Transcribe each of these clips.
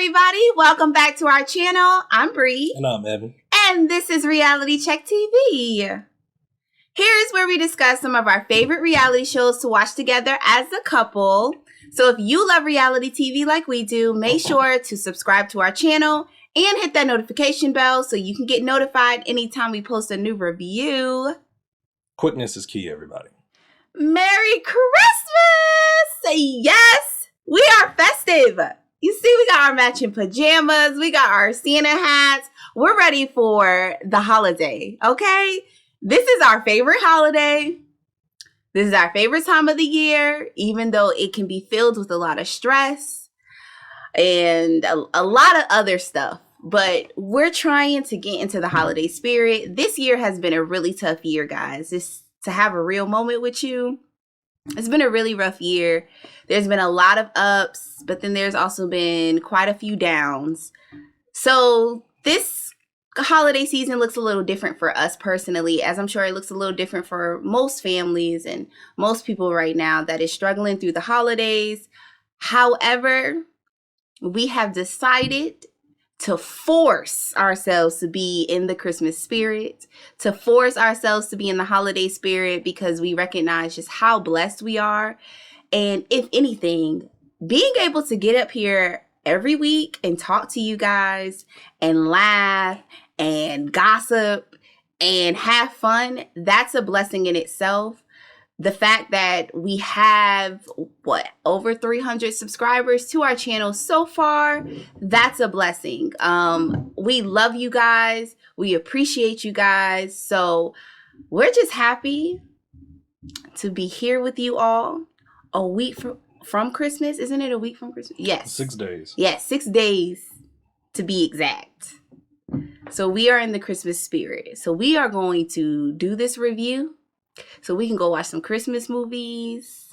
everybody. Welcome back to our channel. I'm Bree. And I'm Evan. And this is Reality Check TV. Here's where we discuss some of our favorite reality shows to watch together as a couple. So if you love reality TV like we do, make sure to subscribe to our channel and hit that notification bell so you can get notified anytime we post a new review. Quickness is key, everybody. Merry Christmas! Yes, we are festive. You see, we got our matching pajamas. We got our Santa hats. We're ready for the holiday, okay? This is our favorite holiday. This is our favorite time of the year, even though it can be filled with a lot of stress and a lot of other stuff. But we're trying to get into the holiday spirit. This year has been a really tough year, guys. Just to have a real moment with you. It's been a really rough year. There's been a lot of ups, but then there's also been quite a few downs. So this holiday season looks a little different for us personally, as I'm sure it looks a little different for most families and most people right now that is struggling through the holidays. However, we have decided to force ourselves to be in the Christmas spirit, to force ourselves to be in the holiday spirit because we recognize just how blessed we are. And if anything, being able to get up here every week and talk to you guys and laugh and gossip and have fun, that's a blessing in itself. The fact that we have, over 300 subscribers to our channel so far, that's a blessing. We love you guys. We appreciate you guys. So we're just happy to be here with you all a week from Christmas. Isn't it a week from Christmas? Yes. 6 days. Yes, 6 days to be exact. So we are in the Christmas spirit. So we are going to do this review so we can go watch some Christmas movies,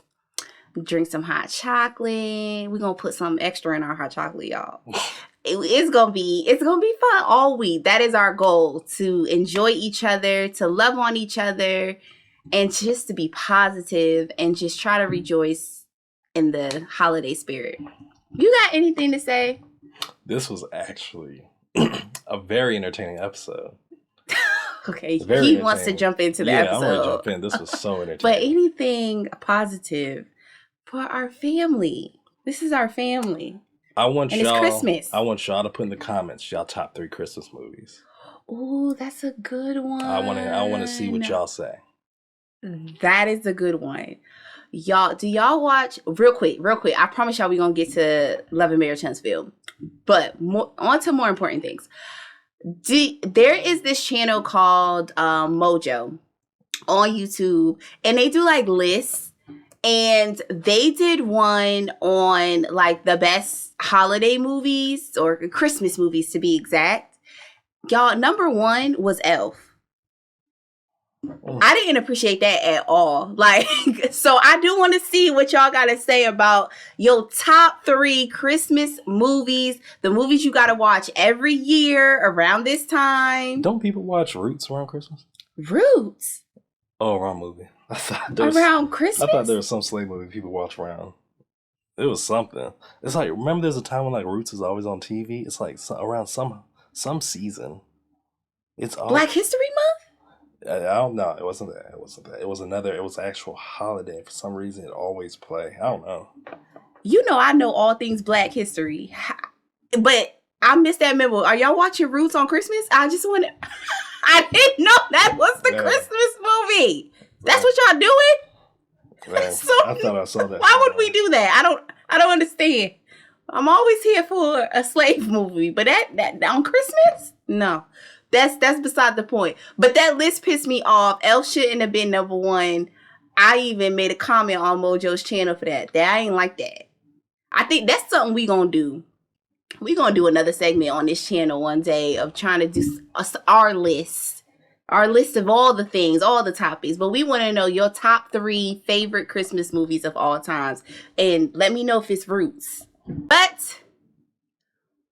drink some hot chocolate. We're going to put some extra in our hot chocolate, y'all. It's gonna be fun all week. That is our goal, to enjoy each other, to love on each other, and just to be positive and just try to rejoice in the holiday spirit. You got anything to say? This was actually a very entertaining episode. Okay, he wants to jump into the episode. Yeah, I'm gonna jump in. This was so entertaining. But anything positive for our family. This is our family. It's Christmas. I want y'all to put in the comments y'all top 3 Christmas movies. Ooh, that's a good one. I want to see what y'all say. That is a good one. Y'all, do y'all watch, real quick, I promise y'all we're going to get to Love and Marriage Hunstville. But on to more important things. There is this channel called Mojo on YouTube, and they do like lists, and they did one on like the best holiday movies or Christmas movies to be exact. Y'all, number 1 was Elf. I didn't appreciate that at all. Like, so I do want to see what y'all got to say about your top 3 Christmas movies, the movies you got to watch every year around this time. Don't people watch Roots around Christmas? Roots? Oh, wrong movie. Around Christmas? I thought there was some slave movie people watch around. It was something. It's like, remember there's a time when like Roots is always on TV? It's like around some season. It's all Black History Month? I don't know. It wasn't that. It was another. It was an actual holiday. For some reason, it always play. I don't know. You know, I know all things Black history, but I missed that memo. Are y'all watching Roots on Christmas? I just want to. I didn't know that was the Christmas movie. That's what y'all doing? Man, so, I thought I saw that. Why would we do that? I don't understand. I'm always here for a slave movie, but that on Christmas? No. That's beside the point. But that list pissed me off. Elf shouldn't have been number 1. I even made a comment on Mojo's channel for that. That I ain't like that. I think that's something we gonna do. We gonna do another segment on this channel one day of trying to do our list. Our list of all the things, all the topics. But we want to know your top 3 favorite Christmas movies of all times. And let me know if it's Roots. But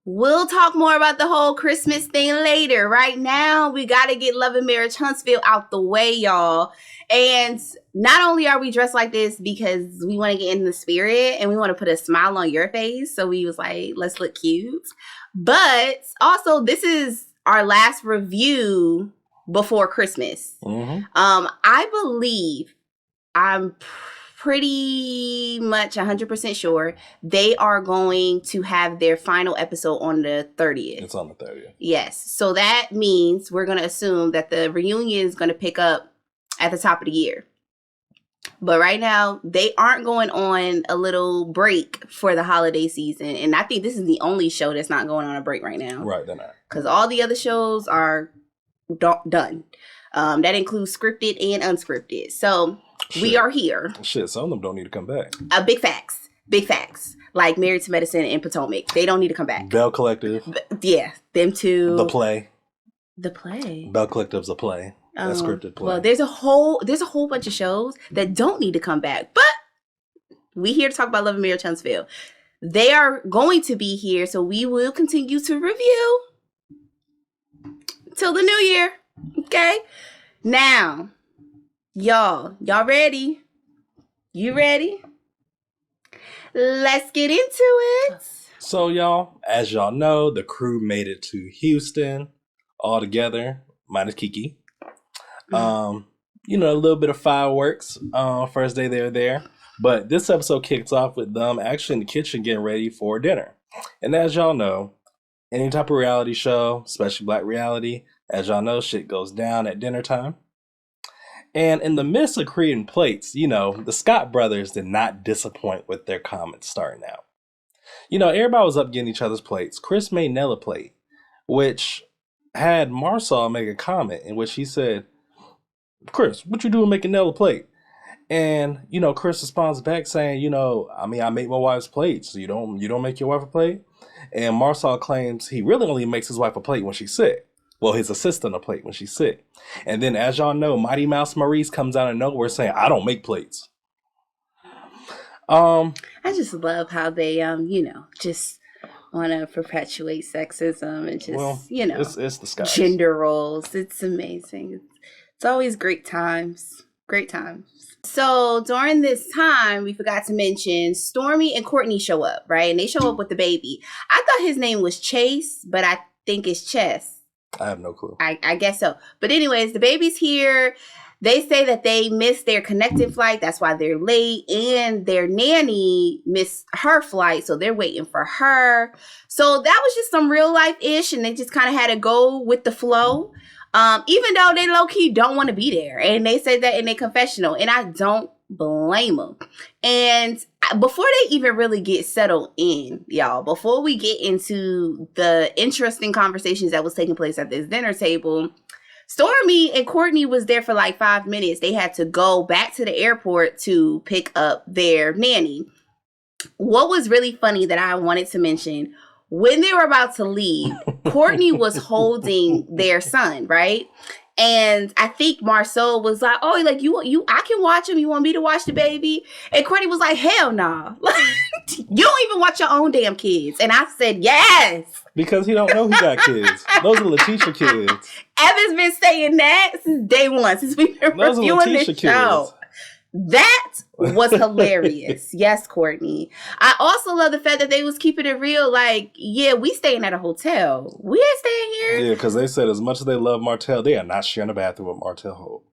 we'll talk more about the whole Christmas thing later. Right now, we got to get Love and Marriage Huntsville out the way, y'all. And not only are we dressed like this because we want to get in the spirit and we want to put a smile on your face. So we was like, let's look cute. But also, this is our last review before Christmas. Mm-hmm. I believe, I'm pretty much 100% sure they are going to have their final episode on the 30th. It's on the 30th. Yes. So that means we're going to assume that the reunion is going to pick up at the top of the year. But right now, they aren't going on a little break for the holiday season. And I think this is the only show that's not going on a break right now. Right, they're not. Because all the other shows are done. That includes scripted and unscripted. So we are here. Shit, some of them don't need to come back. Big facts. Big facts. Like Married to Medicine and Potomac. They don't need to come back. Bell Collective. Yeah, them two. The Play. The Play. Bell Collective's a play. A scripted play. Well, there's a whole bunch of shows that don't need to come back. But we here to talk about Love and Marriage Hunstville. They are going to be here, so we will continue to review till the new year. Okay? Now, y'all ready? You ready? Let's get into it. So, y'all, as y'all know, the crew made it to Houston all together, minus Kiki. A little bit of fireworks first day they were there. But this episode kicks off with them actually in the kitchen getting ready for dinner. And as y'all know, any type of reality show, especially black reality, as y'all know, shit goes down at dinner time. And in the midst of creating plates, the Scott brothers did not disappoint with their comments starting out. Everybody was up getting each other's plates. Chris made Nella a plate, which had Marshawn make a comment in which he said, "Chris, what you doing making Nella a plate?" And, Chris responds back saying, I make my wife's plates. You don't make your wife a plate? And Marshawn claims he really only makes his wife a plate when she's sick. Well, his assistant a plate when she's sick. And then, as y'all know, Mighty Mouse Maurice comes out of nowhere saying, "I don't make plates." I just love how they, just want to perpetuate sexism and just, it's the skies. Gender roles. It's amazing. It's always great times. Great times. So during this time, we forgot to mention Stormy and Courtney show up, right? And they show up with the baby. I thought his name was Chase, but I think it's Chess. I have no clue. I guess so. But anyways, the baby's here. They say that they missed their connecting flight. That's why they're late. And their nanny missed her flight. So they're waiting for her. So that was just some real life-ish. And they just kind of had to go with the flow. Even though they low-key don't want to be there. And they said that in their confessional. And I don't blame them. And before they even really get settled in, y'all, before we get into the interesting conversations that was taking place at this dinner table, Stormy and Courtney was there for like 5 minutes. They had to go back to the airport to pick up their nanny. What was really funny that I wanted to mention, when they were about to leave, Courtney was holding their son, right? And I think Marceau was like, "Oh, like you, I can watch him. You want me to watch the baby?" And Courtney was like, "Hell nah. You don't even watch your own damn kids." And I said, "Yes." Because he don't know who got kids. Those are Letitia kids. Evan's been saying that since day one, since we've been reviewing this show. That was hilarious. Yes, Courtney. I also love the fact that they was keeping it real. Like, yeah, we staying at a hotel. We ain't staying here. Yeah, because they said as much as they love Martel, they are not sharing a bathroom with Martel Holt.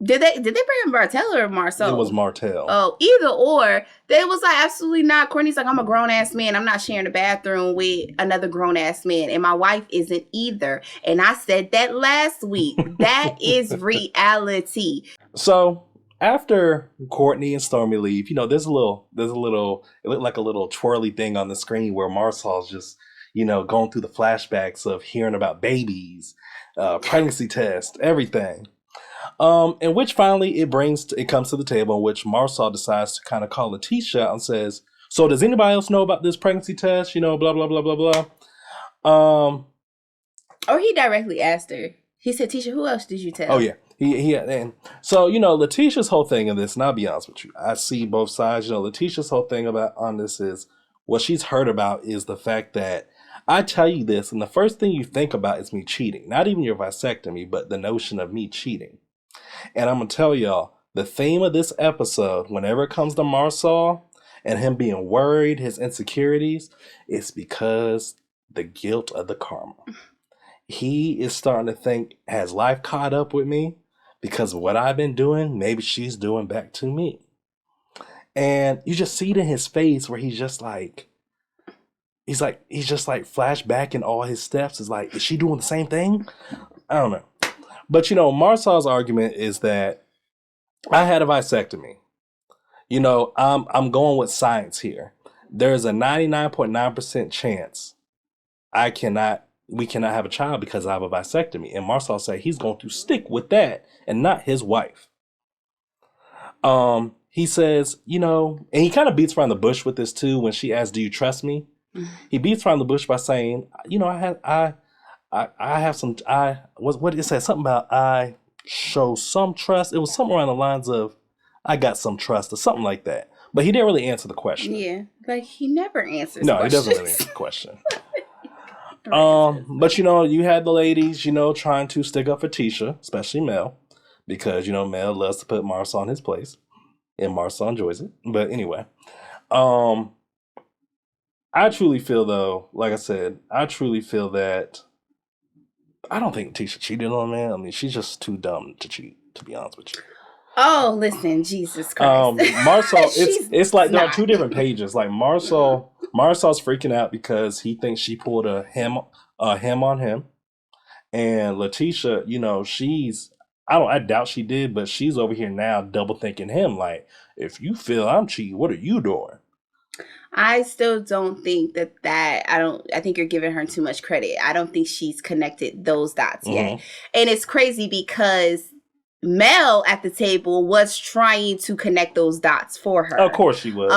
Did they bring in Martel or Marceau? It was Martel. Oh, either or. They was like, absolutely not. Courtney's like, "I'm a grown-ass man. I'm not sharing a bathroom with another grown-ass man. And my wife isn't either." And I said that last week. That is reality. So after Courtney and Stormy leave, there's a little, it looked like a little twirly thing on the screen where Marcel's just, going through the flashbacks of hearing about babies, pregnancy tests, everything. In which finally it comes to the table in which Marcel decides to kind of call Letitia and says, "So does anybody else know about this pregnancy test? Blah, blah, blah, blah, blah." Or he directly asked her. He said, "Tisha, who else did you tell?" Oh, yeah. And so, Letitia's whole thing in this, and I'll be honest with you, I see both sides. Letitia's whole thing on this is what she's heard about is the fact that I tell you this, and the first thing you think about is me cheating. Not even your vasectomy, but the notion of me cheating. And I'm going to tell y'all, the theme of this episode, whenever it comes to Marcel and him being worried, his insecurities, it's because the guilt of the karma. He is starting to think, has life caught up with me? Because of what I've been doing, maybe she's doing back to me. And you just see it in his face where he's just like flashback in all his steps. It's like, is she doing the same thing? I don't know. But, Marcel's argument is that I had a vasectomy. I'm going with science here. There's a 99.9% chance we cannot have a child because I have a vasectomy. And Marcel said he's going to stick with that and not his wife. He says, and he kind of beats around the bush with this too. When she asks, "Do you trust me?" He beats around the bush by saying, I have some, what did it say? Something about I show some trust. It was something around the lines of, I got some trust or something like that. But he didn't really answer the question. Yeah, like he never answers No, questions. He doesn't really answer the question. But you had the ladies, trying to stick up for Tisha, especially Mel, because, Mel loves to put Marcel in his place, and Marcel enjoys it. But anyway, I truly feel, though, like I said, that I don't think Tisha cheated on man. I mean, she's just too dumb to cheat, to be honest with you. Oh, listen, Jesus Christ. Marcel, it's like there are two different pages. Like Marcel's freaking out because he thinks she pulled a him on him. And Letitia, I doubt she did, but she's over here now double thinking him. Like, if you feel I'm cheating, what are you doing? I still don't think I think you're giving her too much credit. I don't think she's connected those dots yet. And it's crazy because Mel at the table was trying to connect those dots for her. Of course she was.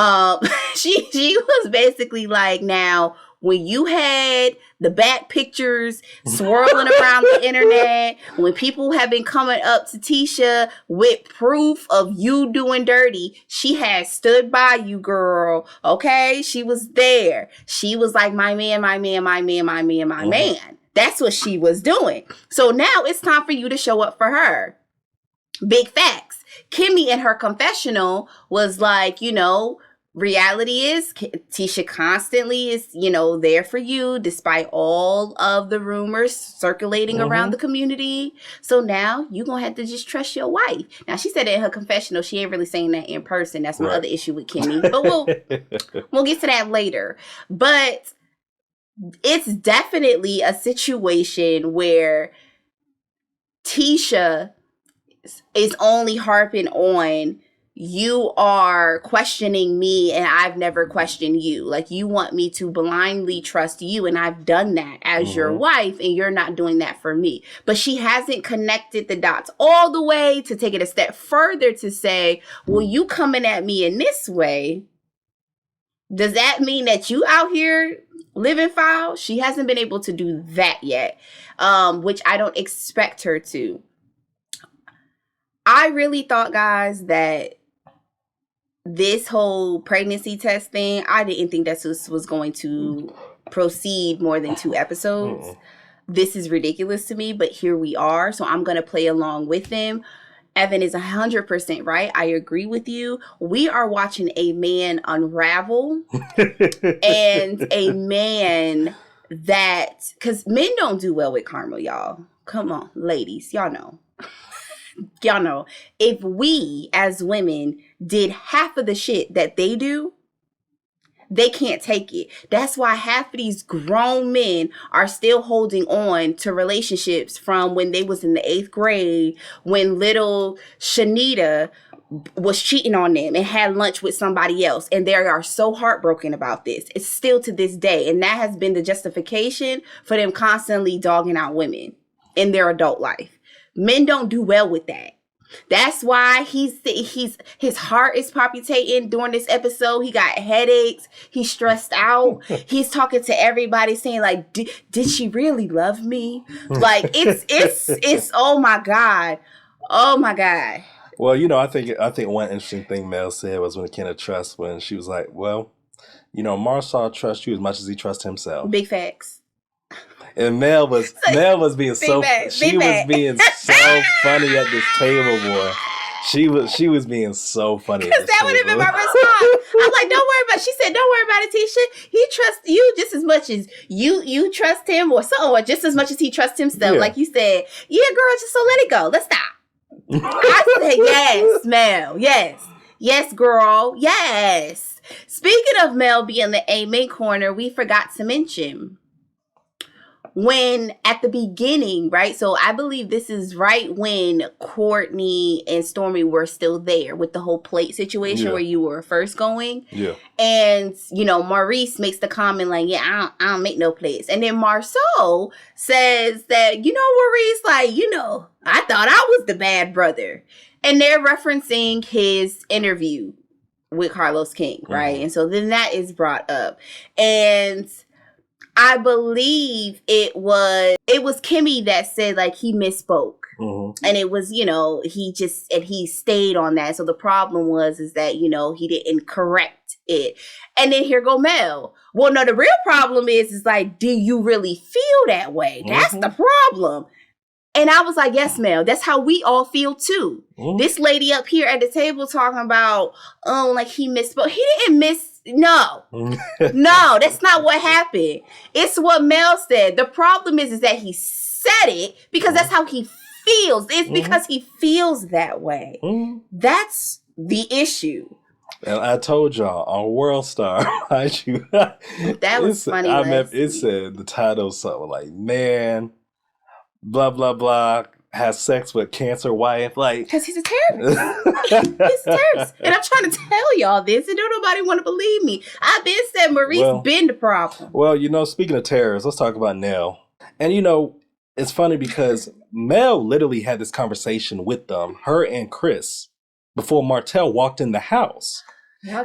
She was basically like, now, when you had the back pictures swirling around the internet, when people have been coming up to Tisha with proof of you doing dirty, she had stood by you, girl. Okay? She was there. She was like, my man, my man, my man, my man, my man. That's what she was doing. So now it's time for you to show up for her. Big facts. Kimmy in her confessional was like, reality is Tisha constantly is, there for you despite all of the rumors circulating around the community. So now you're going to have to just trust your wife. Now, she said it in her confessional. She ain't really saying that in person. That's my other issue with Kimmy. But we'll get to that later. But it's definitely a situation where Tisha is only harping on, you are questioning me and I've never questioned you. Like, you want me to blindly trust you, and I've done that as your wife, and you're not doing that for me. But she hasn't connected the dots all the way to take it a step further to say, well, you coming at me in this way, does that mean that you out here living foul? She hasn't been able to do that yet, which I don't expect her to. I really thought, guys, that this whole pregnancy test thing, I didn't think that this was going to proceed more than 2 episodes. This is ridiculous to me, but here we are. So I'm going to play along with them. Evan is 100% right. I agree with you. We are watching a man unravel and a man that, because men don't do well with karma, y'all. Come on, ladies, y'all know. Y'all know, if we as women did half of the shit that they do, they can't take it. That's why half of these grown men are still holding on to relationships from when they was in the 8th grade, when little Shanita was cheating on them and had lunch with somebody else. And they are so heartbroken about this. It's still to this day. And that has been the justification for them constantly dogging out women in their adult life. Men don't do well with that. That's why his heart is palpitating during this episode. He got headaches. He's stressed out. He's talking to everybody saying like, did she really love me? Like it's oh my God. Oh my God. Well, I think one interesting thing Mel said was when it came to trust, when she was like, well, Marcel trusts you as much as he trusts himself. Big facts. And Mel was being so being so funny at this table, boy. She was being so funny. Because that would have been my response. I'm like, don't worry about it. She said, don't worry about it, Tisha. He trusts you just as much as you trust him, or just as much as he trusts himself. Yeah. Like you said, yeah, girl, just so let it go. Let's stop. I said, yes, Mel. Yes. Yes, girl. Yes. Speaking of Mel being the amen corner, we forgot to mention when at the beginning, right? So I believe this is right when Courtney and Stormy were still there with the whole plate situation where you were first going. Yeah. And, Maurice makes the comment like, yeah, I don't make no plates. And then Marceau says that, Maurice, I thought I was the bad brother. And they're referencing his interview with Carlos King, right? Mm-hmm. And so then that is brought up. And I believe it was Kimmy that said like he misspoke. Mm-hmm. And it was, he stayed on that. So the problem is that, he didn't correct it. And then here go Mel. Well, no, the real problem is like, do you really feel that way? Mm-hmm. That's the problem. And I was like, yes, Mel, that's how we all feel too. Mm-hmm. This lady up here at the table talking about, like he misspoke. He didn't no, that's not what happened. It's what Mel said. The problem is that he said it because that's how he feels. It's because he feels that way. That's the issue. And I told y'all on World Star, that was funny. It said the title something like, man, blah, blah, blah, has sex with cancer wife. Like, because he's a terrorist. He's a terrorist. And I'm trying to tell y'all this, and don't nobody want to believe me. I've been said Maurice been the problem. Well, speaking of terrorists, let's talk about Nell. And, it's funny because Mel literally had this conversation with them, her and Chris, before Martel walked in the house.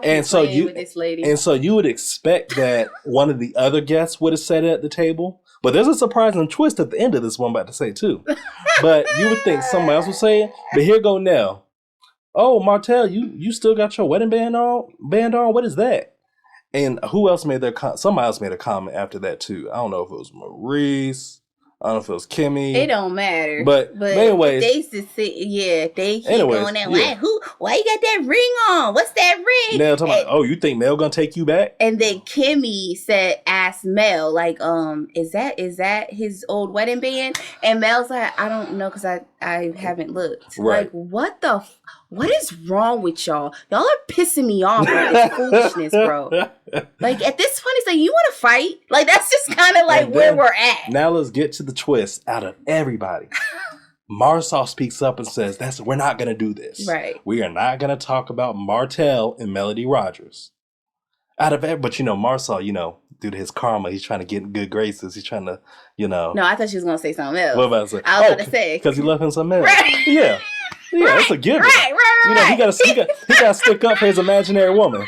And so you would expect that one of the other guests would have said it at the table. But there's a surprising twist at the end of this one I'm about to say too. But you would think somebody else would say it. But here go Nell. Oh, Martel, you still got your wedding band on? What is that? And who else made somebody else made a comment after that too. I don't know if it was Maurice. I don't know if it was Kimmy. It don't matter. But anyways. They keep going that way. Why you got that ring on? What's that ring? Nell talking about, you think Mel gonna take you back? And then Kimmy asked Mel, like, is that his old wedding band? And Mel's like, I don't know because I haven't looked. Right. Like, what is wrong with y'all? Y'all are pissing me off with this foolishness, bro. Like, at this point, it's like, you want to fight? Like, that's just kind of like where we're at. Now let's get to the twist. Out of everybody, Marceau speaks up and says, we're not going to do this. Right. We are not going to talk about Martel and Melody Rogers. But, Marceau, due to his karma, he's trying to get in good graces. He's trying to, No, I thought she was going to say something else. What about to say? I was about to say. Because he left him some else. Right. Yeah. Yeah, that's a given. Right. He got to stick up for his imaginary woman.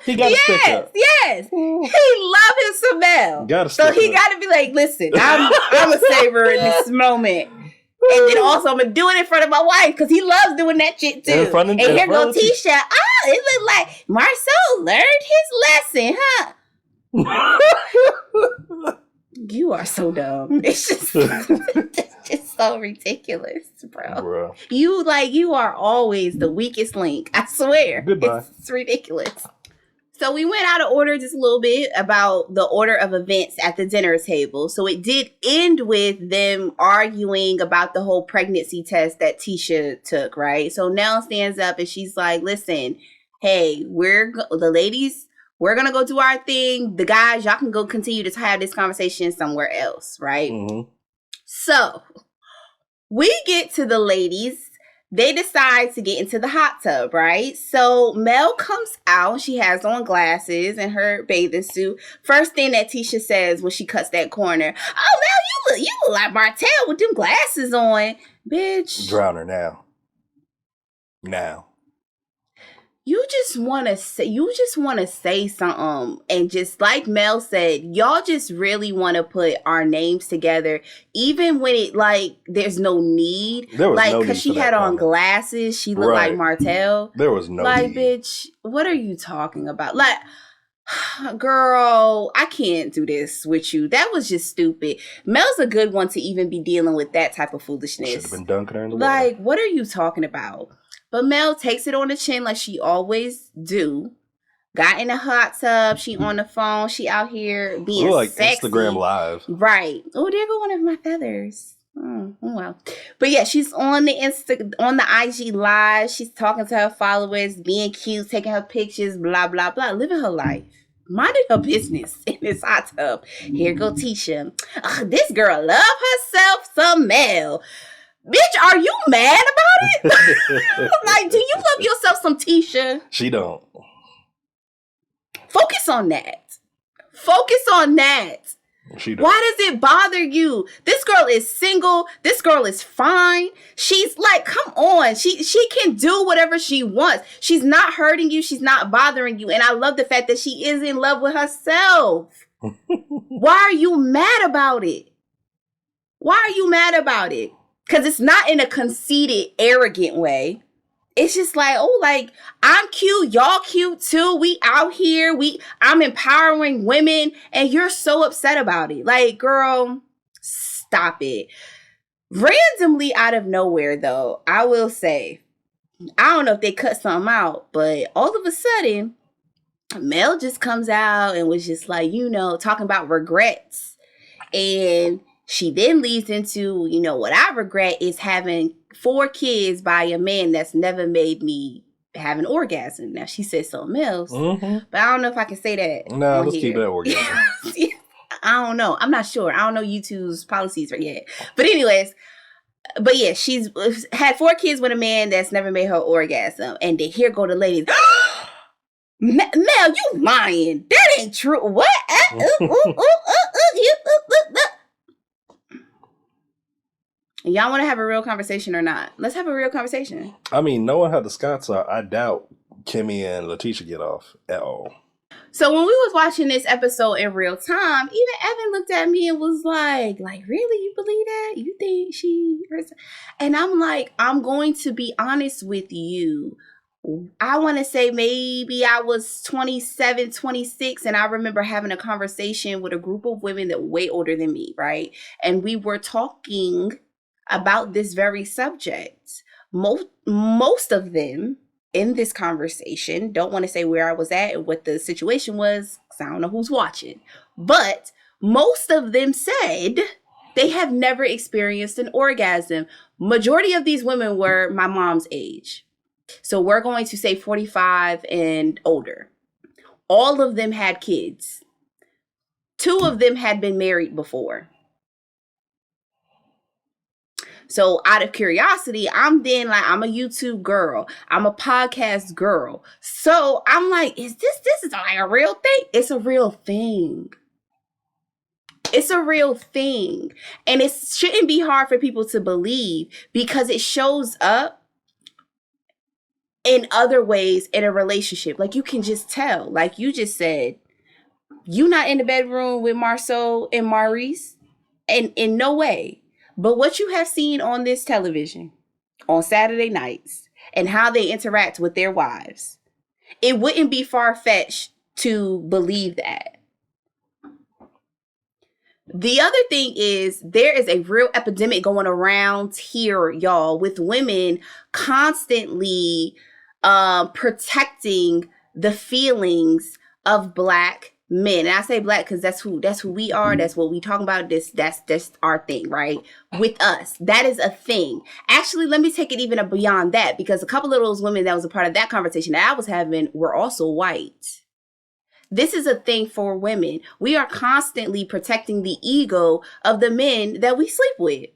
He got to stick up. Yes. He loved his Mel. So he got to be like, listen, I'm a savor in this moment. And then also I'm going to do it in front of my wife because he loves doing that shit too. And here go Tisha. Oh, it looked like Marceau learned his lesson, huh? You are so dumb. It's just so ridiculous, bro. You are always the weakest link. I swear. Goodbye. It's ridiculous. So we went out of order just a little bit about the order of events at the dinner table. So it did end with them arguing about the whole pregnancy test that Tisha took, right? So Nell stands up and she's like, listen, hey, the ladies, we're going to go do our thing. The guys, y'all can go continue to have this conversation somewhere else, right? Mm-hmm. So we get to the ladies. They decide to get into the hot tub, right? So Mel comes out. She has on glasses and her bathing suit. First thing that Tisha says when she cuts that corner, oh, Mel, you look like Martel with them glasses on. Bitch. Drown her now. Now. You just want to say something, and just like Mel said, y'all just really want to put our names together, even when it like there's no need. There was no need because she had on glasses, she looked like Martel. There was no need. Bitch, what are you talking about? Like, Girl, I can't do this with you. That was just stupid. Mel's a good one to even be dealing with that type of foolishness. Should have been dunking her in the Like, water. what are you talking about? But Mel takes it on the chin like she always do. Got in the hot tub. She on the phone. She out here being like sexy. Instagram Live. Right. Oh, there go one of my feathers. Oh, well. But yeah, she's on the IG Live. She's talking to her followers, being cute, taking her pictures, blah, blah, blah, living her life. Minding her business in this hot tub. Here go Tisha. This girl love herself some Mel. Bitch, are you mad about it? Like, do you love yourself some Tisha? She don't. Focus on that. Focus on that. She don't. Why does it bother you? This girl is single. This girl is fine. She's like, come on. She can do whatever she wants. She's not hurting you. She's not bothering you. And I love the fact that she is in love with herself. Why are you mad about it? Why are you mad about it? Because it's not in a conceited, arrogant way. It's just like, oh, like, I'm cute. Y'all cute too. We out here. I'm empowering women. And you're so upset about it. Like, girl, stop it. Randomly out of nowhere, though, I will say, I don't know if they cut something out, but all of a sudden, Mel just comes out and was just like, talking about regrets. And she then leads into, what I regret is having 4 kids by a man that's never made me have an orgasm. Now, she said something else, but I don't know if I can say that. No, let's keep that orgasm. I don't know. I'm not sure. I don't know YouTube's policies right yet. But anyways, but yeah, she's had 4 kids with a man that's never made her orgasm. And then here go the ladies. Mel, you lying. That ain't true. What? Y'all want to have a real conversation or not? Let's have a real conversation. I mean, knowing how the Scots are, I doubt Kimmy and Letitia get off at all. So when we was watching this episode in real time, even Evan looked at me and was like, really, you believe that? You think she... And I'm like, I'm going to be honest with you. I want to say maybe I was 27, 26, and I remember having a conversation with a group of women that were way older than me, right? And we were talking about this very subject. Most of them in this conversation, don't want to say where I was at and what the situation was, because I don't know who's watching, but most of them said they have never experienced an orgasm. Majority of these women were my mom's age. So we're going to say 45 and older. All of them had kids. 2 of them had been married before. So out of curiosity, I'm then like, I'm a YouTube girl. I'm a podcast girl. So I'm like, this is like a real thing? It's a real thing. It's a real thing. And it shouldn't be hard for people to believe because it shows up in other ways in a relationship. Like you can just tell, like you just said, you not in the bedroom with Marcel and Maurice, and in no way. But what you have seen on this television on Saturday nights and how they interact with their wives, it wouldn't be far-fetched to believe that. The other thing is there is a real epidemic going around here, y'all, with women constantly protecting the feelings of Black men. And I say Black because that's who we are. That's what we talking about. That's our thing, right? With us, that is a thing. Actually, let me take it even beyond that, because a couple of those women that was a part of that conversation that I was having were also white. This is a thing for women. We are constantly protecting the ego of the men that we sleep with.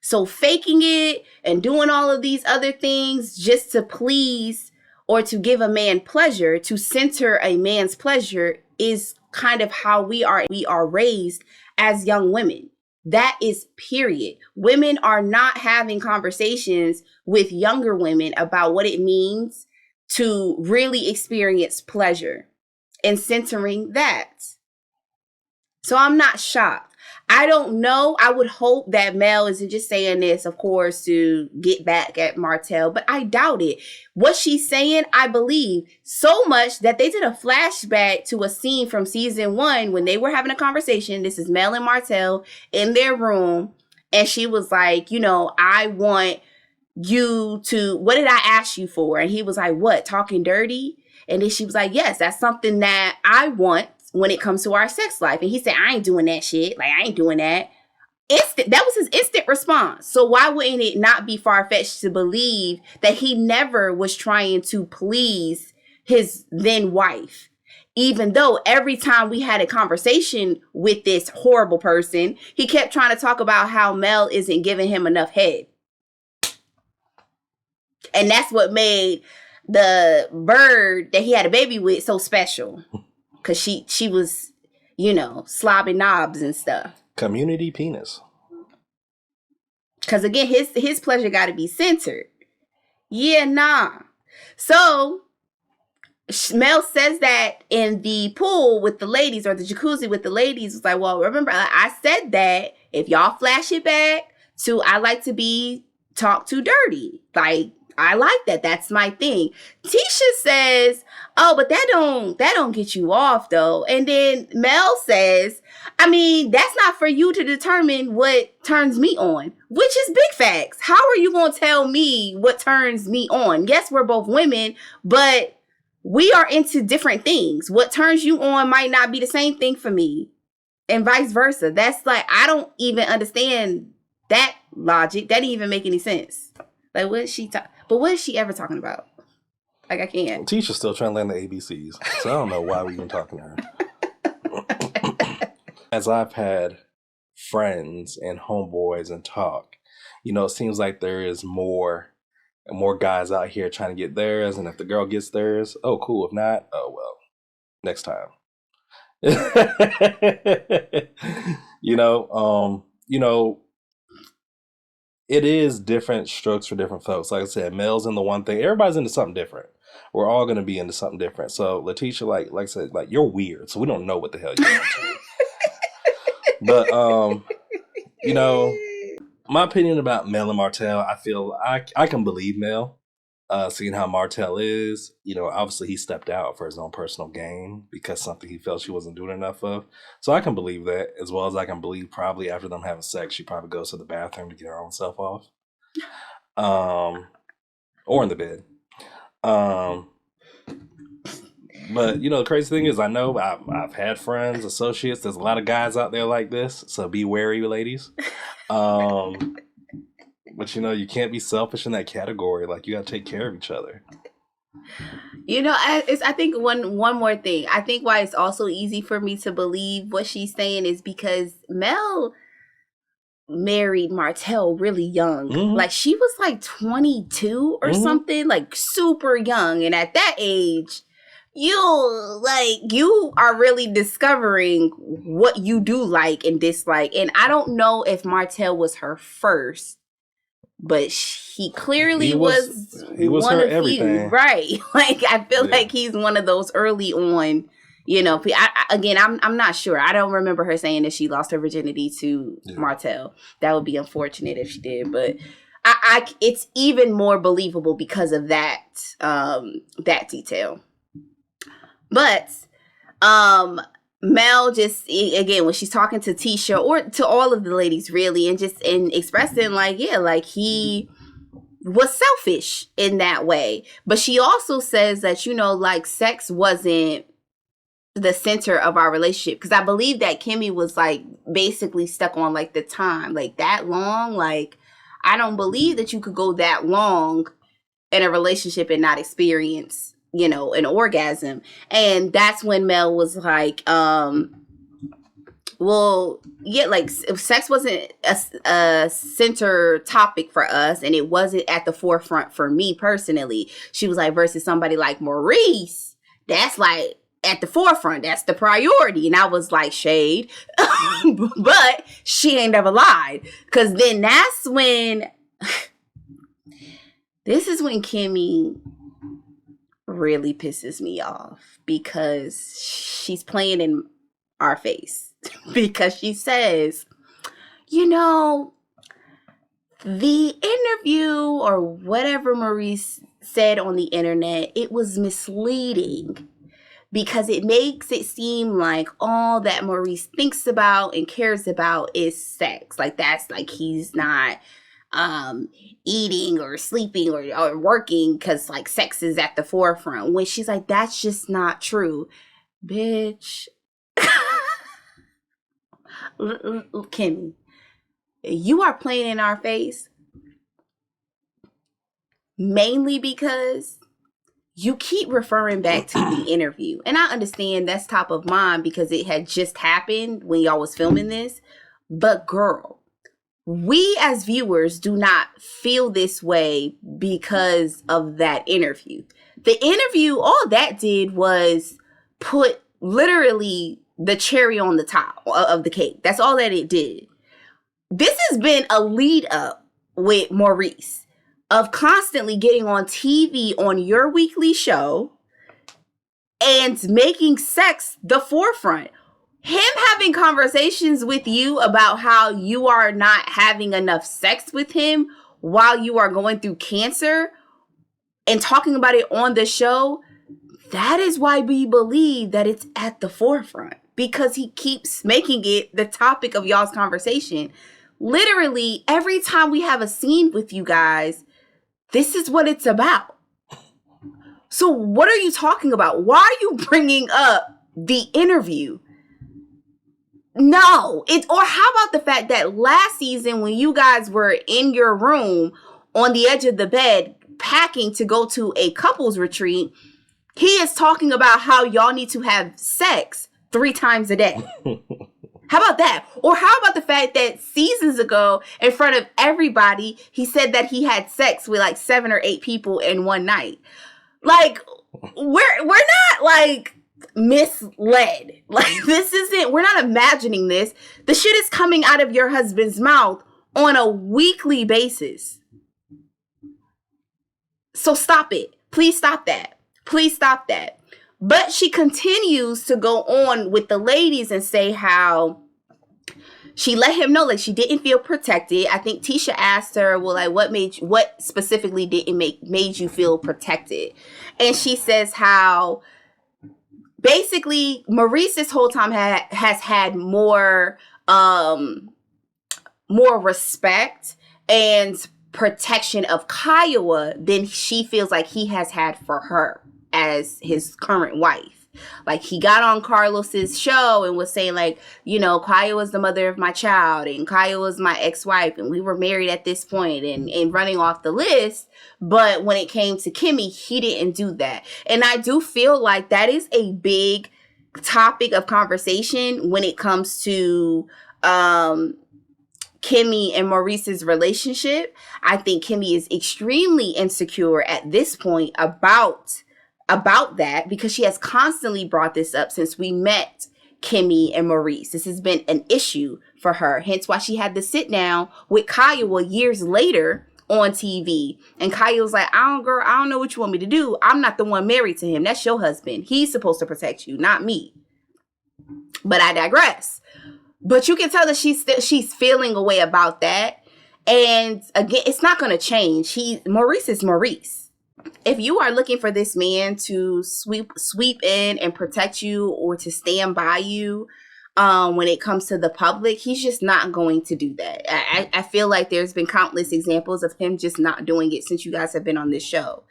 So faking it and doing all of these other things just to please or to give a man pleasure, to center a man's pleasure, is kind of how we are raised as young women. That is period. Women are not having conversations with younger women about what it means to really experience pleasure and centering that. So I'm not shocked. I don't know. I would hope that Mel isn't just saying this, of course, to get back at Martel, but I doubt it. What she's saying, I believe so much that they did a flashback to a scene from season 1 when they were having a conversation. This is Mel and Martel in their room. And she was like, I want you to, what did I ask you for? And he was like, what, talking dirty? And then she was like, yes, that's something that I want when it comes to our sex life. And he said, I ain't doing that shit. Like, I ain't doing that. Instant. That was his instant response. So why wouldn't it not be far-fetched to believe that he never was trying to please his then wife? Even though every time we had a conversation with this horrible person, he kept trying to talk about how Mel isn't giving him enough head. And that's what made the bird that he had a baby with so special. Because she was, slobbing knobs and stuff. Community penis. Because again, his pleasure got to be centered. Yeah, nah. So Mel says that in the pool with the ladies, or the jacuzzi with the ladies. It's like, well, remember, I said that if y'all flash it back to I like to be talked to dirty. Like, I like that. That's my thing. Tisha says, oh, but that don't get you off though. And then Mel says, I mean, that's not for you to determine what turns me on, which is big facts. How are you going to tell me what turns me on? Yes, we're both women, but we are into different things. What turns you on might not be the same thing for me, and vice versa. That's like, I don't even understand that logic. That didn't even make any sense. Like, what is she talking? But what is she ever talking about? Like, I can't. Tisha's still trying to learn the ABCs, so I don't know why we even talking to her. As I've had friends and homeboys and talk, it seems like there is more and more guys out here trying to get theirs, and if the girl gets theirs, oh, cool. If not, oh, well, next time. It is different strokes for different folks. Like I said, Mel's into one thing. Everybody's into something different. We're all going to be into something different. So Letitia, like I said, like, you're weird. So we don't know what the hell you're into. But, my opinion about Mel and Martel, I feel I can believe Mel, seeing how Martel is. Obviously he stepped out for his own personal gain because something he felt she wasn't doing enough of. So I can believe that, as well as I can believe probably after them having sex, she probably goes to the bathroom to get her own self off. Or in the bed. But the crazy thing is, I know I've had friends, associates. There's a lot of guys out there like this, so be wary, ladies. But you can't be selfish in that category. Like, you got to take care of each other. I think one more thing. I think why it's also easy for me to believe what she's saying is because Mel married Martel really young. Mm-hmm. Like, she was like 22 or something, like super young. And at that age, you are really discovering what you do like and dislike. And I don't know if Martel was her first, but he clearly was he was one her of everything. You, right? Like, I feel like he's one of those early on. I'm not sure. I don't remember her saying that she lost her virginity to Martel. That would be unfortunate if she did, but it's even more believable because of that detail. But Mel just, again, when she's talking to Tisha or to all of the ladies really, and just expressing like he was selfish in that way. But she also says that, sex wasn't the center of our relationship. Because I believe that Kimmy was basically stuck on the time, that long. I don't believe that you could go that long in a relationship and not experience an orgasm. And that's when Mel was like, sex wasn't a center topic for us, and it wasn't at the forefront for me personally. She was like, versus somebody like Maurice, that's at the forefront, that's the priority. And I was like, shade. But she ain't never lied, because then that's when this is when Kimmy really pisses me off, because she's playing in our face. because she says, you know, the interview or whatever Maurice said on the internet, it was misleading because it makes it seem like all that Maurice thinks about and cares about is sex. Like that's like he's not eating or sleeping or working because like sex is at the forefront. When she's like, that's just not true. Bitch. Kimmy, you are playing in our face mainly because you keep referring back to the interview. And I understand that's top of mind because it had just happened when y'all was filming this. But girl, we as viewers do not feel this way because of that interview. The interview, all that did was put literally the cherry on the top of the cake. That's all that it did. This has been a lead up with Maurice of constantly getting on TV on your weekly show and making sex the forefront. Him having conversations with you about how you are not having enough sex with him while you are going through cancer and talking about it on the show, that is why we believe that it's at the forefront. Because he keeps making it the topic of y'all's conversation. Literally, every time we have a scene with you guys, this is what it's about. So what are you talking about? Why are you bringing up the interview? No. Or how about the fact that last season when you guys were in your room on the edge of the bed packing to go to a couples retreat, he is talking about how y'all need to have sex 3 times a day. How about that? Or how about the fact that seasons ago, in front of everybody, he said that he had sex with like 7 or 8 people in one night. Like, we're not like misled. Like, this isn't, we're not imagining this. The shit is coming out of your husband's mouth on a weekly basis. So stop it. Please stop that. Please stop that. But she continues to go on with the ladies and say how she let him know like she didn't feel protected. I think Tisha asked her, well, like what specifically didn't made you feel protected? And she says how basically Maurice this whole time has had more respect and protection of Kiowa than she feels like he has had for her as his current wife. Like, he got on Carlos's show and was saying, like, you know, Kiowa's the mother of my child and Kiowa's my ex-wife and we were married at this point and running off the list. But when it came to Kimmy, he didn't do that. And I do feel like that is a big topic of conversation when it comes to Kimmy and Maurice's relationship. I think Kimmy is extremely insecure at this point about that because she has constantly brought this up since we met Kimmy and Maurice. This has been an issue for her, hence why she had to sit down with Kiowa years later on TV. And Kiowa's like, I don't know what you want me to do. I'm not the one married to him. That's your husband. He's supposed to protect you, not me. But I digress. But you can tell that she's feeling a way about that. And again, it's not going to change. Maurice is Maurice. If you are looking for this man to sweep in and protect you or to stand by you when it comes to the public, he's just not going to do that. I feel like there's been countless examples of him just not doing it since you guys have been on this show.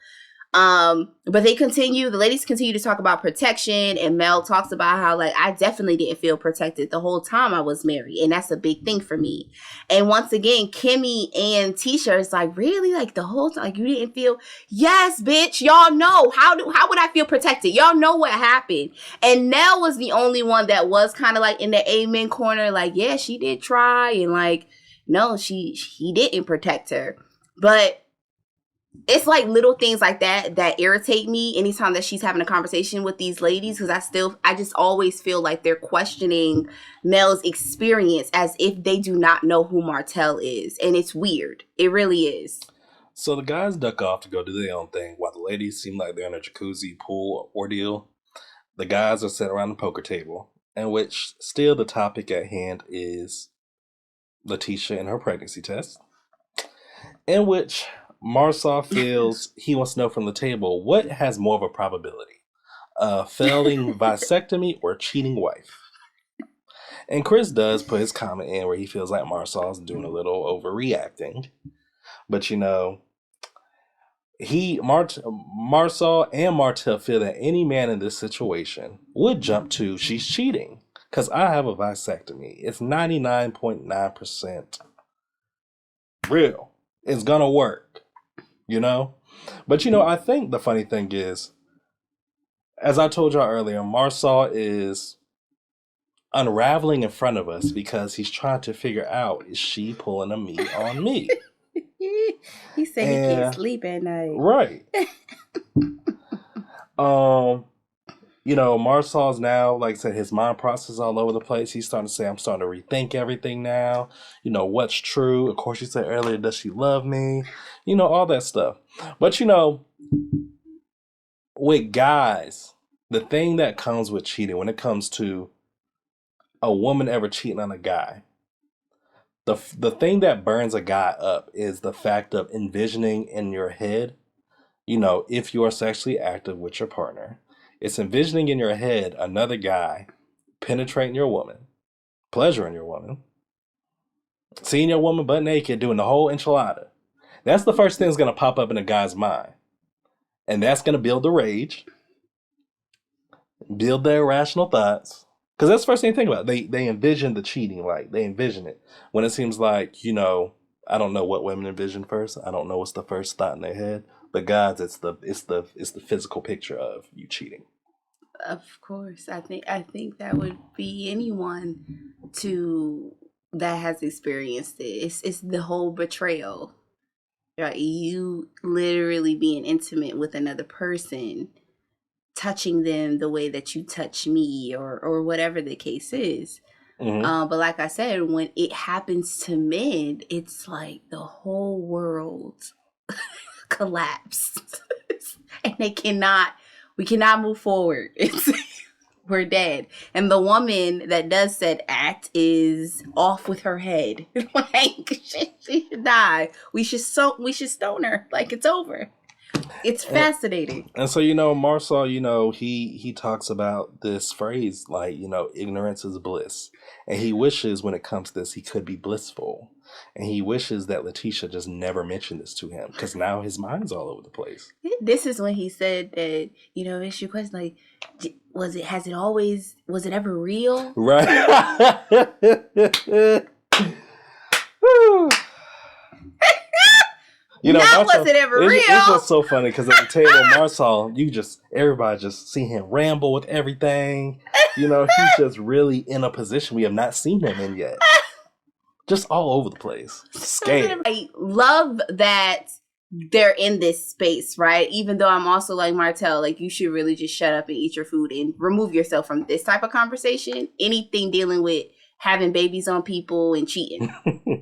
But the ladies continue to talk about protection, and Mel talks about how, like, I definitely didn't feel protected the whole time I was married, and that's a big thing for me. And once again, Kimmy and Tisha is like, really? Like, the whole time, like, you didn't feel? Yes, bitch, y'all know. How would I feel protected? Y'all know what happened. And Nell was the only one that was kind of like in the amen corner, like, yeah, she did try, and like, no, he didn't protect her. But it's like little things like that irritate me anytime that she's having a conversation with these ladies, because I just always feel like they're questioning Mel's experience as if they do not know who Martel is. And it's weird. It really is. So the guys duck off to go do their own thing while the ladies seem like they're in a jacuzzi pool ordeal. The guys are sitting around the poker table. in which still the topic at hand is Letitia and her pregnancy test, in which Marcel feels he wants to know from the table what has more of a probability, failing vasectomy or cheating wife. And Chris does put his comment in where he feels like Marcel's doing a little overreacting. But Marcel and Martel feel that any man in this situation would jump to she's cheating because I have a vasectomy. It's 99.9% real. It's gonna work, But I think the funny thing is, as I told y'all earlier, Marcel is unraveling in front of us because he's trying to figure out, is she pulling a me on me? He said he can't sleep at night. Right. Marcel's now, like I said, his mind process all over the place. He's starting to say, I'm starting to rethink everything now. What's true? Of course, you said earlier, does she love me? All that stuff. But, with guys, the thing that comes with cheating, when it comes to a woman ever cheating on a guy, the thing that burns a guy up is the fact of envisioning in your head, if you are sexually active with your partner, it's envisioning in your head another guy penetrating your woman, pleasuring your woman, seeing your woman butt naked, doing the whole enchilada. That's the first thing that's going to pop up in a guy's mind. And that's going to build the rage, build the irrational thoughts. Because that's the first thing you think about. They envision the cheating, like they envision it. When it seems like, I don't know what women envision first. I don't know what's the first thought in their head. But guys, it's the physical picture of you cheating. Of course. I think that would be anyone that has experienced it. It's the whole betrayal. Right? You literally being intimate with another person, touching them the way that you touch me, or whatever the case is. Mm-hmm. But like I said, when it happens to men, it's like the whole world collapsed. And we cannot move forward. We're dead. And the woman that does said act is off with her head. Like, she should die. We should stone her. Like, it's over. It's fascinating. And so, Marcel, he talks about this phrase, like, ignorance is bliss. And he wishes when it comes to this, he could be blissful. And he wishes that Letitia just never mentioned this to him, because now his mind's all over the place. This is when he said that, it's your question, like, was it ever real? Right. Was it ever real? It's just so funny because at the table, Marcel, everybody just see him ramble with everything. He's just really in a position we have not seen him in yet. Just all over the place. Scared. I love that they're in this space, right? Even though I'm also like Martel, like, you should really just shut up and eat your food and remove yourself from this type of conversation. Anything dealing with having babies on people and cheating.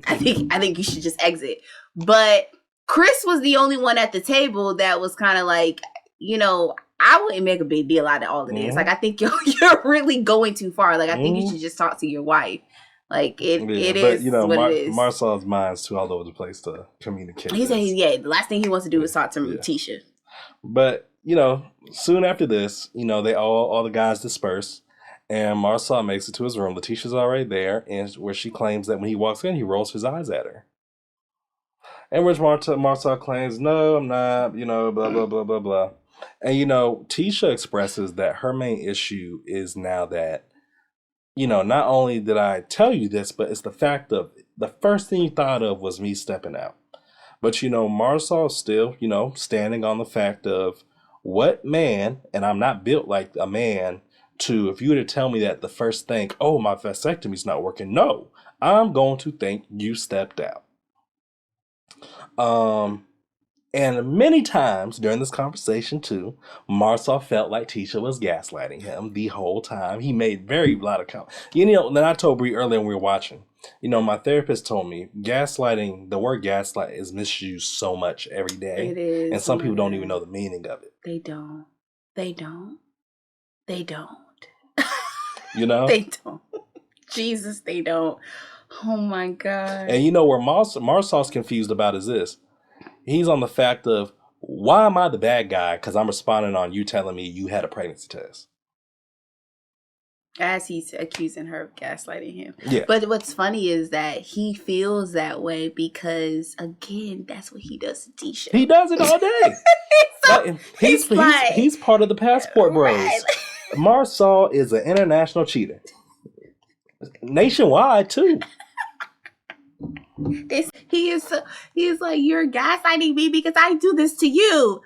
I think you should just exit. But Chris was the only one at the table that was kind of like, I wouldn't make a big deal out of all of this. Mm-hmm. Like, I think you're really going too far. Like, I think you should just talk to your wife. Like, it is what it is. Marcel's mind's too all over the place to communicate. He said, the last thing he wants to do is talk to Tisha. But, soon after this, they all the guys disperse. And Marcel makes it to his room. Letitia's already there. And where she claims that when he walks in, he rolls his eyes at her. And which Marcel claims, no, I'm not, blah, blah, blah, blah, blah. And, Tisha expresses that her main issue is now that, not only did I tell you this, but it's the fact of the first thing you thought of was me stepping out. But, Marcel's still, standing on the fact of what man, and I'm not built like a man, if you were to tell me that the first thing, oh, my vasectomy's not working, no, I'm going to think you stepped out. And many times during this conversation too, Marcel felt like Tisha was gaslighting him the whole time. He made very lot of comments. Then I told Bree earlier when we were watching, my therapist told me gaslighting, the word gaslight is misused so much every day. It is. And some people don't even know the meaning of it. They don't. You know? They don't. Jesus, they don't. Oh my God. And you know where Marcel's confused about is this. He's on the fact of, why am I the bad guy? Because I'm responding on you telling me you had a pregnancy test. As he's accusing her of gaslighting him. Yeah. But what's funny is that he feels that way because, again, that's what he does to Tisha. He does it all day. So, he's part of the Passport Bros. Right. Marcel is an international cheater. Nationwide, too. He is like, you're gaslighting me because I do this to you.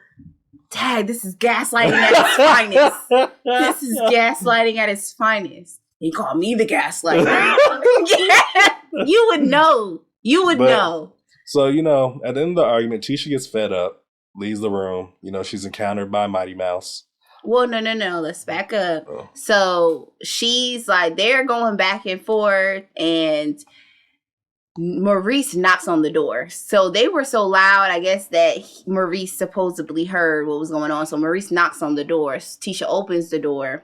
Dad, this is gaslighting at its finest. This is gaslighting at its finest. He called me the gaslighter. Yeah, you would know. You would know. So, you know, at the end of the argument, Tisha gets fed up, leaves the room. You know, she's encountered by Mighty Mouse. Well, no. Let's back up. Oh. So she's like, they're going back and forth, and Maurice knocks on the door. So they were so loud, I guess, that Maurice supposedly heard what was going on. So Maurice knocks on the door. Tisha opens the door.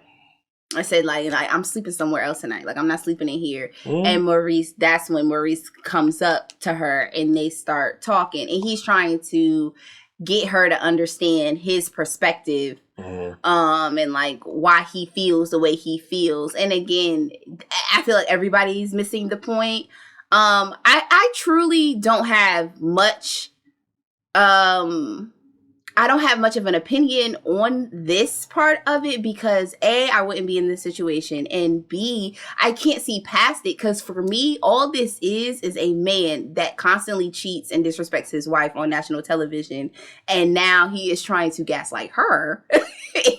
I said, like I'm sleeping somewhere else tonight. Like, I'm not sleeping in here. And that's when Maurice comes up to her and they start talking. And he's trying to get her to understand his perspective. And like why he feels the way he feels. And again, I feel like everybody's missing the point. I truly don't have much, I don't have much of an opinion on this part of it because A, I wouldn't be in this situation, and B, I can't see past it because for me, all this is a man that constantly cheats and disrespects his wife on national television, and now he is trying to gaslight her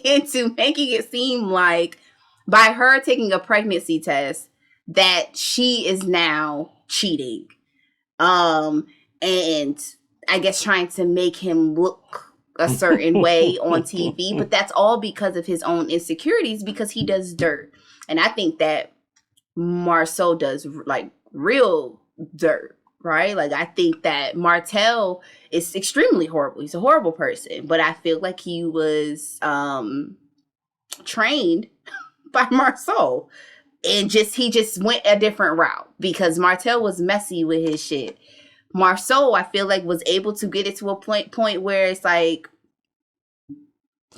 into making it seem like by her taking a pregnancy test that she is now cheating, and I guess trying to make him look a certain way on TV, but that's all because of his own insecurities because he does dirt. And I think that Marceau does like real dirt, right? Like I think that Martel is extremely horrible. He's a horrible person, but I feel like he was trained by Marceau and he just went a different route because Martel was messy with his shit. Marceau, I feel like, was able to get it to a point where it's like,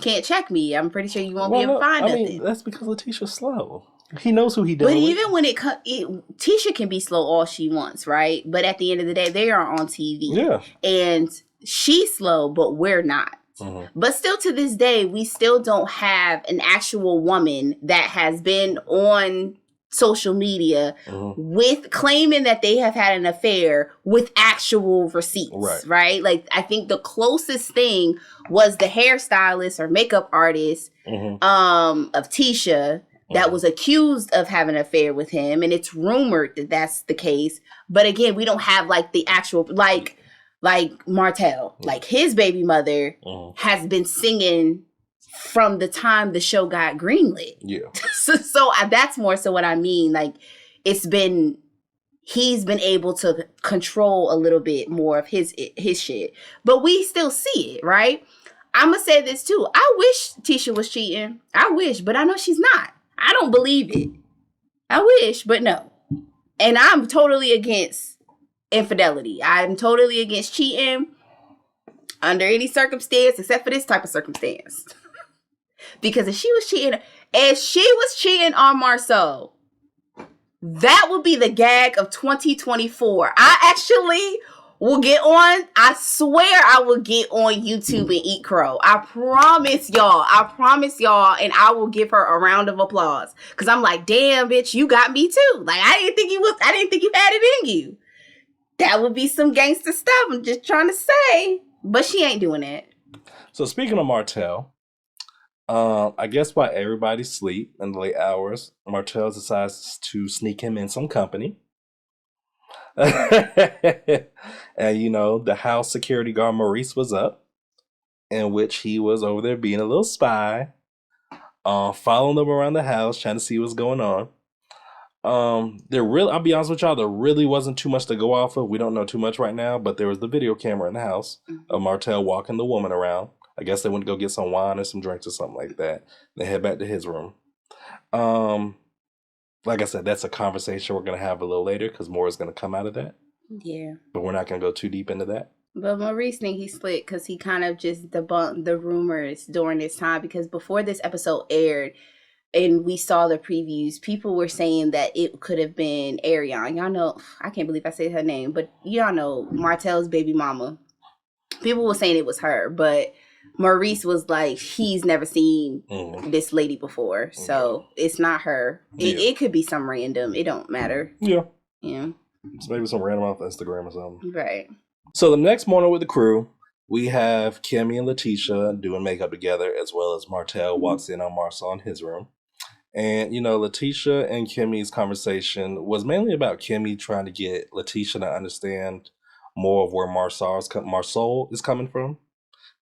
can't check me. I'm pretty sure you won't be able to find nothing. Mean, that's because Letitia's slow. He knows who he does. But even when Tisha can be slow all she wants, right? But at the end of the day, they are on TV. Yeah. And she's slow, but we're not. Mm-hmm. But still to this day, we still don't have an actual woman that has been on social media with claiming that they have had an affair with actual receipts, right? Like I think the closest thing was the hairstylist or makeup artist of Tisha that was accused of having an affair with him, and it's rumored that that's the case. But again, we don't have like the actual like Martel, like his baby mother has been singing from the time the show got greenlit. Yeah. So that's more so what I mean. Like he's been able to control a little bit more of his shit. But we still see it, right? I'm going to say this too. I wish Tisha was cheating. I wish, but I know she's not. I don't believe it. I wish, but no. And I'm totally against infidelity. I'm totally against cheating under any circumstance except for this type of circumstance. Because if she was cheating on Marceau, that would be the gag of 2024. I actually will get on, I swear I will get on YouTube and eat crow. I promise y'all, and I will give her a round of applause. Because I'm like, damn, bitch, you got me too. Like, I didn't think you had it in you. That would be some gangster stuff, I'm just trying to say. But she ain't doing it. So speaking of Martel, I guess while everybody's asleep in the late hours, Martel decides to sneak him in some company. And, you know, the house security guard Maurice was up, in which he was over there being a little spy, following them around the house, trying to see what's going on. I'll be honest with y'all, there really wasn't too much to go off of. We don't know too much right now, but there was the video camera in the house of Martel walking the woman around. I guess they went to go get some wine or some drinks or something like that. They head back to his room. like I said, that's a conversation we're going to have a little later because more is going to come out of that. Yeah. But we're not going to go too deep into that. But Maurice think he's slick because he kind of just debunked the rumors during this time, because before this episode aired and we saw the previews, people were saying that it could have been Ariane. Y'all know, I can't believe I said her name, but y'all know Martel's baby mama. People were saying it was her, but Maurice was like, he's never seen this lady before, so it's not her. It could be some random. It don't matter. Yeah. Yeah. It's maybe some random off Instagram or something. Right. So the next morning with the crew, we have Kimmy and Letitia doing makeup together, as well as Martel walks in on Marcel in his room. And, you know, Letitia and Kimmy's conversation was mainly about Kimmy trying to get Letitia to understand more of where Marcel is coming from,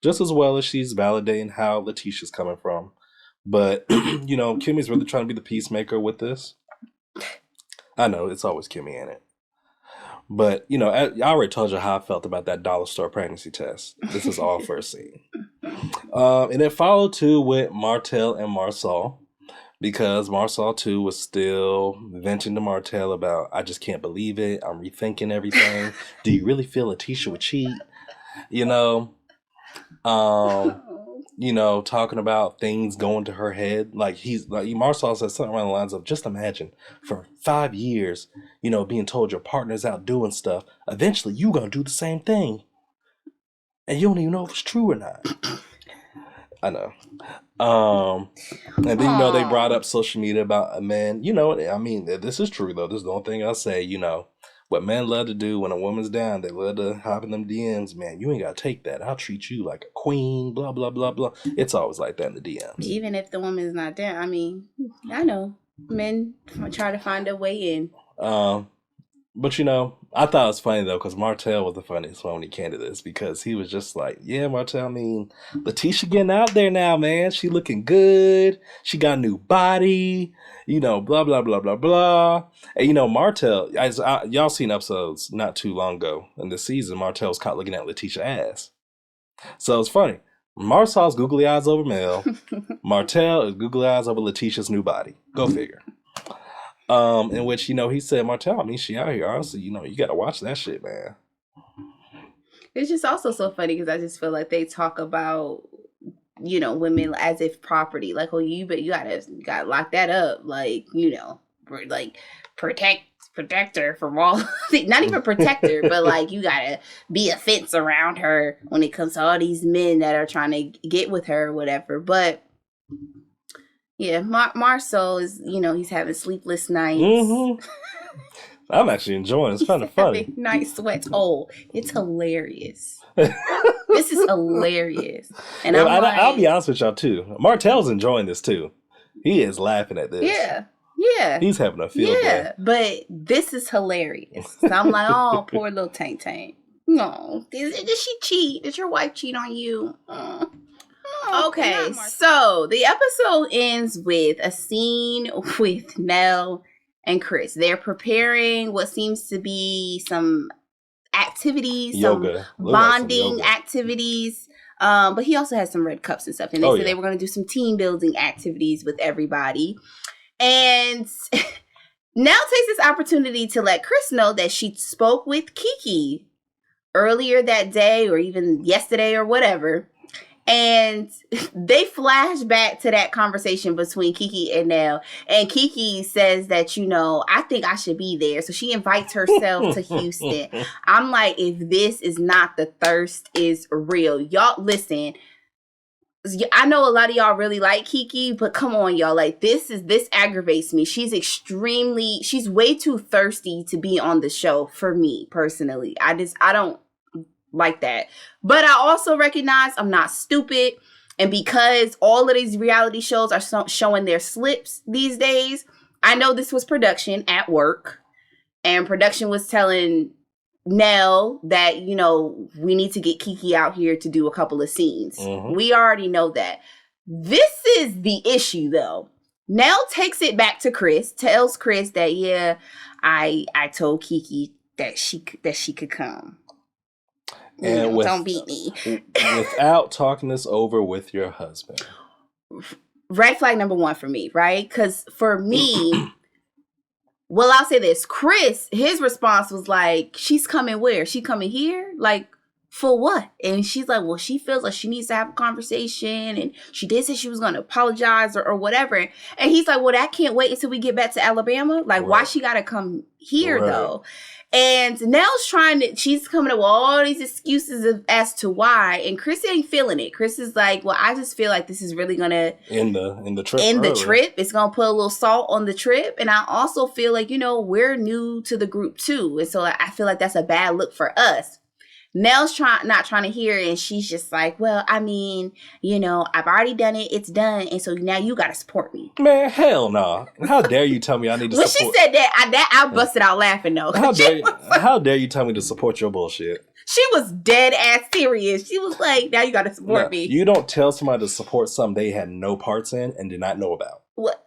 just as well as she's validating how Letitia's coming from. But, you know, Kimmy's really trying to be the peacemaker with this. I know, it's always Kimmy in it. But, you know, I already told you how I felt about that dollar store pregnancy test. This is all first scene. And it followed too with Martel and Marcel, because Marcel too was still venting to Martel about, I just can't believe it. I'm rethinking everything. Do you really feel Letitia would cheat? You know, talking about things going to her head. Like Marcel said something around the lines of, just imagine for 5 years, you know, being told your partner's out doing stuff. Eventually you gonna do the same thing. And you don't even know if it's true or not. I know. And then, you know, they brought up social media about men. You know, I mean, this is true, though. This is the only thing I'll say. You know, what men love to do when a woman's down, they love to hop in them DMs. Man, you ain't got to take that. I'll treat you like a queen, blah, blah, blah, blah. It's always like that in the DMs. Even if the woman's not down. I mean, I know. Men try to find a way in. But, you know, I thought it was funny, though, because Martel was the funniest one when he came to this, because he was just like, yeah, Martel, I mean, Letitia getting out there now, man. She looking good. She got a new body, you know, blah, blah, blah, blah, blah. And, you know, Martel, y'all seen episodes not too long ago in this season, Martel's caught looking at Letitia's ass. So it's funny. Marcel's googly eyes over Mel. Martel is googly eyes over Letitia's new body. Go figure. In which, you know, he said, Martel, I mean, she out here, honestly, you know, you got to watch that shit, man. It's just also so funny because I just feel like they talk about, you know, women as if property. Like, oh, you gotta lock that up. Like, you know, like protect her from all, not even protect her, but like you gotta be a fence around her when it comes to all these men that are trying to get with her or whatever. But yeah, Marcel is, you know, he's having sleepless nights. Mm-hmm. I'm actually enjoying it. It's kind of funny. Night sweats. Oh, it's hilarious. This is hilarious. And yeah, I'll be honest with y'all too. Martel's enjoying this too. He is laughing at this. Yeah. Yeah. He's having a field day. Yeah, but this is hilarious. So I'm like, oh, poor little Tank Tank. No. Did she cheat? Did your wife cheat on you? Okay, so the episode ends with a scene with Nell and Chris. They're preparing what seems to be some activities, yoga. Some bonding activities. But he also has some red cups and stuff. And they said they were going to do some team building activities with everybody. And Nell takes this opportunity to let Chris know that she spoke with Kiki earlier that day or even yesterday or whatever. And they flash back to that conversation between Kiki and Nell. And Kiki says that, you know, I think I should be there. So she invites herself to Houston. I'm like, if this is not the thirst is real. Y'all, listen, I know a lot of y'all really like Kiki, but come on, y'all. Like, this aggravates me. She's way too thirsty to be on the show for me personally. I don't like that. But I also recognize I'm not stupid. And because all of these reality shows are showing their slips these days, I know this was production at work. And production was telling Nell that, you know, we need to get Kiki out here to do a couple of scenes. Mm-hmm. We already know that. This is the issue, though. Nell takes it back to Chris, tells Chris that, yeah, I told Kiki that she could come. And don't beat me. Without talking this over with your husband. Red flag number 1 for me, right? Because for me, Well, I'll say this. Chris, his response was like, she's coming where? She coming here? Like, for what? And she's like, well, she feels like she needs to have a conversation. And she did say she was going to apologize or whatever. And he's like, well, that can't wait until we get back to Alabama. Like, why she got to come here, though? And Nell's she's coming up with all these excuses as to why. And Chris ain't feeling it. Chris is like, well, I just feel like this is really going to end the trip. The trip. It's going to put a little salt on the trip. And I also feel like, we're new to the group too. And so I feel like that's a bad look for us. Nell's not trying to hear it, and she's just like, well, I mean, I've already done it. It's done. And so now you got to support me. Man, hell no. How dare you tell me I need to support? When she said that, I busted out laughing, though. How dare you tell me to support your bullshit? She was dead ass serious. She was like, now you got to support me. You don't tell somebody to support something they had no parts in and did not know about. What?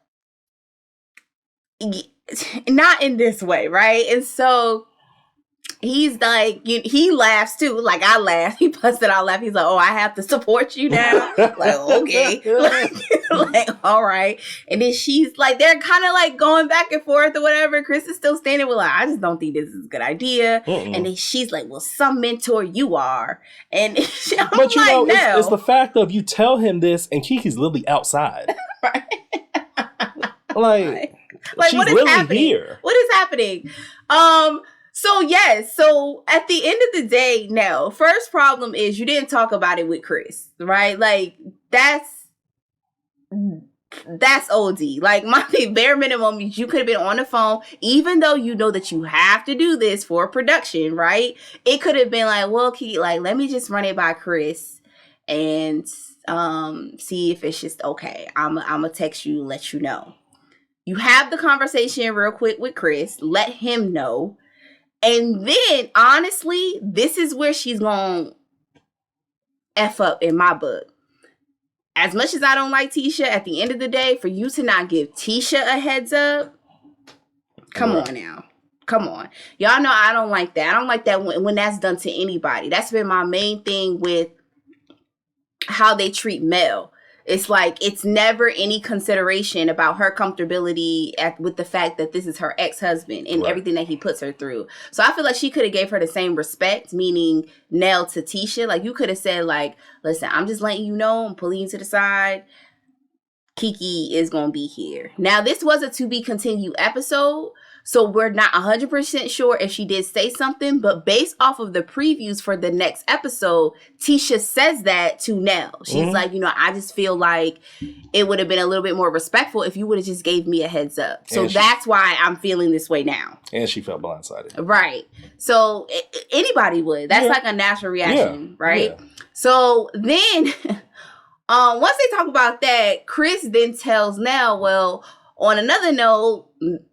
Not in this way, right? And so he's like, he laughs too. Like, I laugh. He busted out laughing. He's like, oh, I have to support you now. Like, okay. like, all right. And then she's like, they're kind of like going back and forth or whatever. Chris is still standing with like, I just don't think this is a good idea. And then she's like, well, some mentor you are. And but it's the fact of you tell him this and Kiki's literally outside. Right. Like she's what is really happening? Here. What is happening? So yes, so at the end of the day, no. First problem is you didn't talk about it with Chris, right? Like that's OD. Like my bare minimum, you could have been on the phone, even though you know that you have to do this for production, right? It could have been like, well, Kiki, like let me just run it by Chris and see if it's just okay. I'm gonna text you, let you know. You have the conversation real quick with Chris, let him know. And then, honestly, this is where she's going to F up in my book. As much as I don't like Tisha, at the end of the day, for you to not give Tisha a heads up, come on now. Come on. Y'all know I don't like that. I don't like that when that's done to anybody. That's been my main thing with how they treat Mel. It's like, it's never any consideration about her comfortability with the fact that this is her ex-husband and everything that he puts her through. So I feel like she could have gave her the same respect, meaning Nell to Tisha. Like, you could have said, like, listen, I'm just letting you know, I'm pulling you to the side. Kiki is going to be here. Now, this was a to be continued episode, so we're not 100% sure if she did say something, but based off of the previews for the next episode, Tisha says that to Nell. She's like, I just feel like it would have been a little bit more respectful if you would have just gave me a heads up. So that's why I'm feeling this way now. And she felt blindsided. Right. So anybody would. That's like a natural reaction, right? Yeah. So then, once they talk about that, Chris then tells Nell, well, on another note,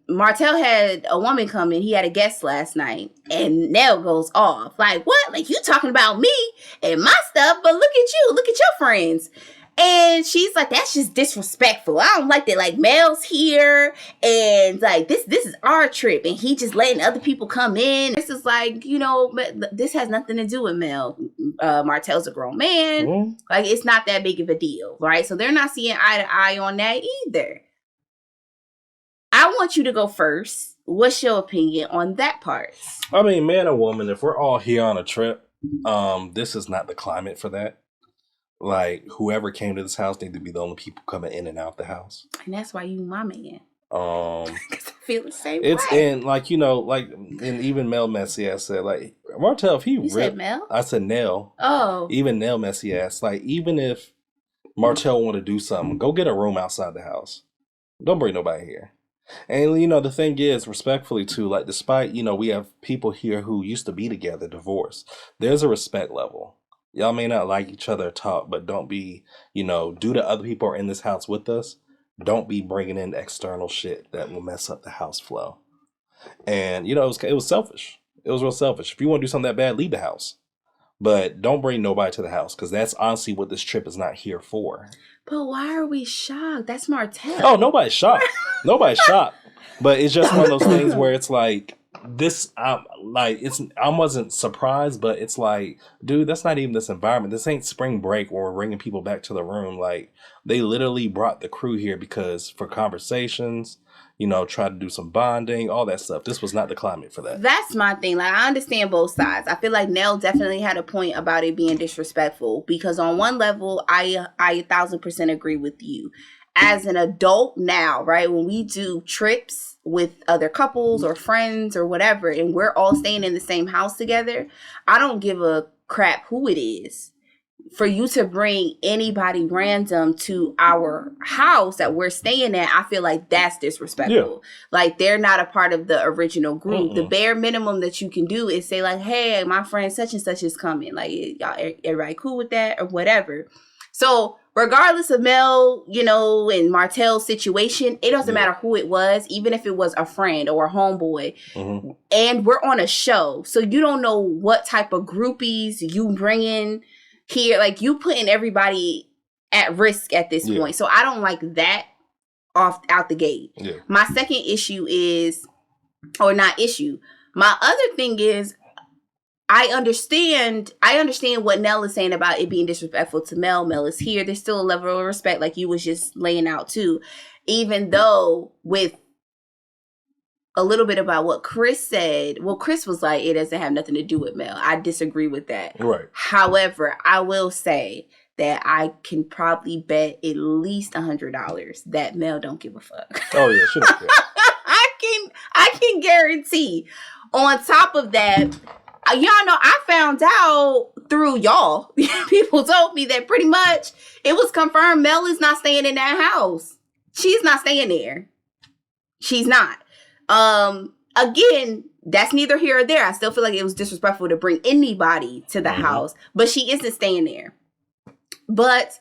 Martel had a woman come in. He had a guest last night. And Nell goes off. Like, what? Like, you talking about me and my stuff, but look at you. Look at your friends. And she's like, that's just disrespectful. I don't like that. Like, Mel's here. And, like, this is our trip. And he just letting other people come in. This is like, this has nothing to do with Mel. Martel's a grown man. Like, it's not that big of a deal, right? So they're not seeing eye to eye on that either. I want you to go first. What's your opinion on that part? I mean, man or woman, if we're all here on a trip, this is not the climate for that. Like, whoever came to this house need to be the only people coming in and out the house. And that's why you my man. Because I feel the same way. It's in, like, and even Mel Messy ass said, like, Martel, if he You said Mel? I said Nell. Oh. Even Nell Messy ass. Like, even if Martel want to do something, go get a room outside the house. Don't bring nobody here. And, the thing is, respectfully, too, like, despite, we have people here who used to be together, divorced, there's a respect level. Y'all may not like each other or talk, but don't be, due to other people are in this house with us, don't be bringing in external shit that will mess up the house flow. And, it was selfish. It was real selfish. If you want to do something that bad, leave the house. But don't bring nobody to the house, because that's honestly what this trip is not here for. But why are we shocked? That's Martel. Oh, nobody's shocked. Nobody's shocked. But it's just one of those things where it's like, this, like, I wasn't surprised, but it's like, dude, that's not even this environment. This ain't spring break where we're bringing people back to the room. Like, they literally brought the crew here because for conversations, try to do some bonding, all that stuff. This was not the climate for that. That's my thing. Like, I understand both sides. I feel like Nell definitely had a point about it being disrespectful because on one level, I 1,000% agree with you. As an adult now, right, when we do trips with other couples or friends or whatever, and we're all staying in the same house together, I don't give a crap who it is. For you to bring anybody random to our house that we're staying at, I feel like that's disrespectful. Yeah. Like, they're not a part of the original group. The bare minimum that you can do is say, like, hey, my friend such and such is coming. Like, y'all, everybody cool with that or whatever. So regardless of Mel, and Martel's situation, it doesn't matter who it was, even if it was a friend or a homeboy. Mm-hmm. And we're on a show. So you don't know what type of groupies you bring in here. Like, you putting everybody at risk at this point. So I don't like that out the gate. Yeah. My second issue is, or not issue, my other thing is, I understand what Nell is saying about it being disrespectful to Mel. Mel is here. There's still a level of respect, like you was just laying out too. Even though with a little bit about what Chris said, well, Chris was like, it doesn't have nothing to do with Mel. I disagree with that. Right. However, I will say that I can probably bet at least $100 that Mel don't give a fuck. Oh yeah, she don't care. I can guarantee. On top of that, y'all know I found out through y'all. People told me that pretty much it was confirmed Mel is not staying in that house. She's not staying there. She's not. Again, that's neither here or there. I still feel like it was disrespectful to bring anybody to the house, but she isn't staying there. But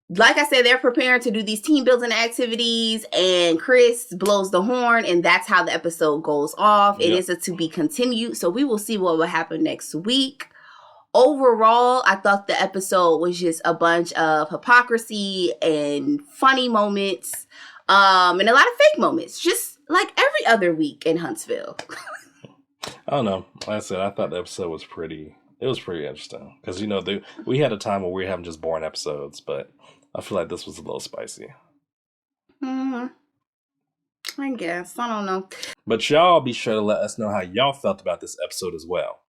like I said, they're preparing to do these team building activities, and Chris blows the horn, and that's how the episode goes off. Yep. It is a to be continued, so we will see what will happen next week. Overall, I thought the episode was just a bunch of hypocrisy and funny moments, and a lot of fake moments, just like every other week in Huntsville. I don't know. Like I said, I thought the episode was pretty interesting because, we had a time where we were having just boring episodes, but I feel like this was a little spicy. I guess. I don't know. But y'all be sure to let us know how y'all felt about this episode as well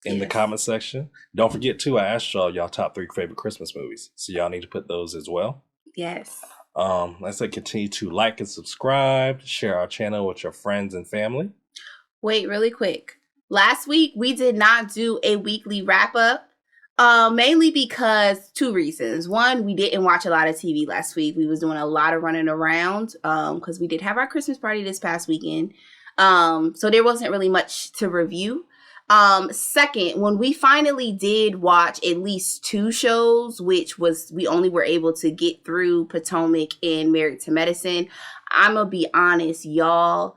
in the comment section. Don't forget, too, I asked y'all top 3 favorite Christmas movies. So y'all need to put those as well. Yes. Like I said, continue to like and subscribe. Share our channel with your friends and family. Wait, really quick. Last week, we did not do a weekly wrap-up. Mainly because 2 reasons. One, we didn't watch a lot of TV last week. We was doing a lot of running around because we did have our Christmas party this past weekend. So there wasn't really much to review. Second, when we finally did watch at least 2 shows, which was we only were able to get through Potomac and Married to Medicine, I'm going to be honest, y'all,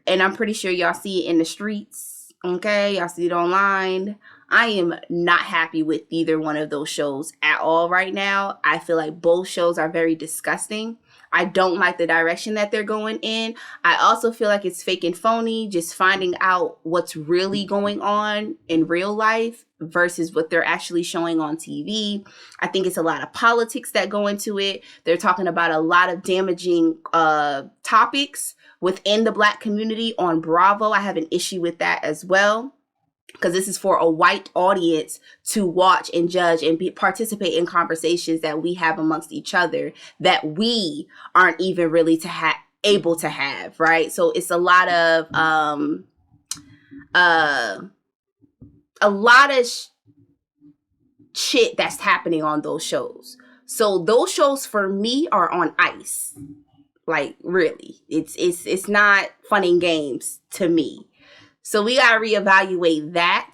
and I'm pretty sure y'all see it in the streets. Okay, y'all see it online. I am not happy with either one of those shows at all right now. I feel like both shows are very disgusting. I don't like the direction that they're going in. I also feel like it's fake and phony, just finding out what's really going on in real life versus what they're actually showing on TV. I think it's a lot of politics that go into it. They're talking about a lot of damaging topics within the Black community on Bravo. I have an issue with that as well, because this is for a white audience to watch and judge and participate in conversations that we have amongst each other that we aren't even really able to have, right? So it's a lot of shit that's happening on those shows. So those shows for me are on ice. Like, really, it's not fun and games to me. So we gotta reevaluate that.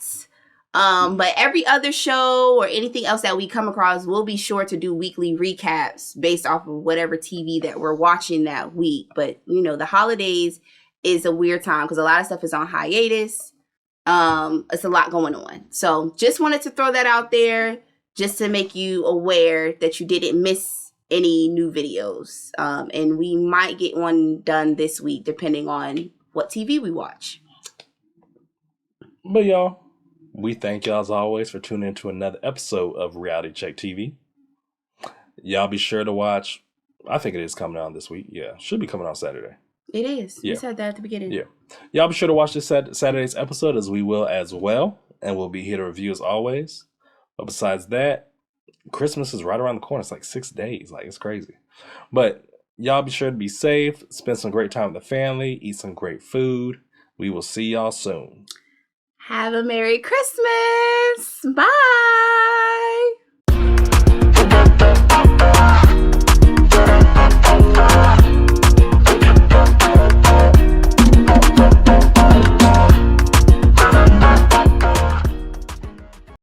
But every other show or anything else that we come across, we'll be sure to do weekly recaps based off of whatever TV that we're watching that week. But the holidays is a weird time because a lot of stuff is on hiatus. It's a lot going on. So just wanted to throw that out there just to make you aware that you didn't miss any new videos. And we might get one done this week depending on what TV we watch. But y'all, we thank y'all as always for tuning in to another episode of Reality Check TV. Y'all be sure to watch. I think it is coming out this week. Yeah, should be coming out Saturday. It is. Yeah. You said that at the beginning. Yeah. Y'all be sure to watch this Saturday's episode as we will as well. And we'll be here to review as always. But besides that, Christmas is right around the corner. It's like 6 days. Like, it's crazy. But y'all be sure to be safe. Spend some great time with the family. Eat some great food. We will see y'all soon. Have a Merry Christmas. Bye.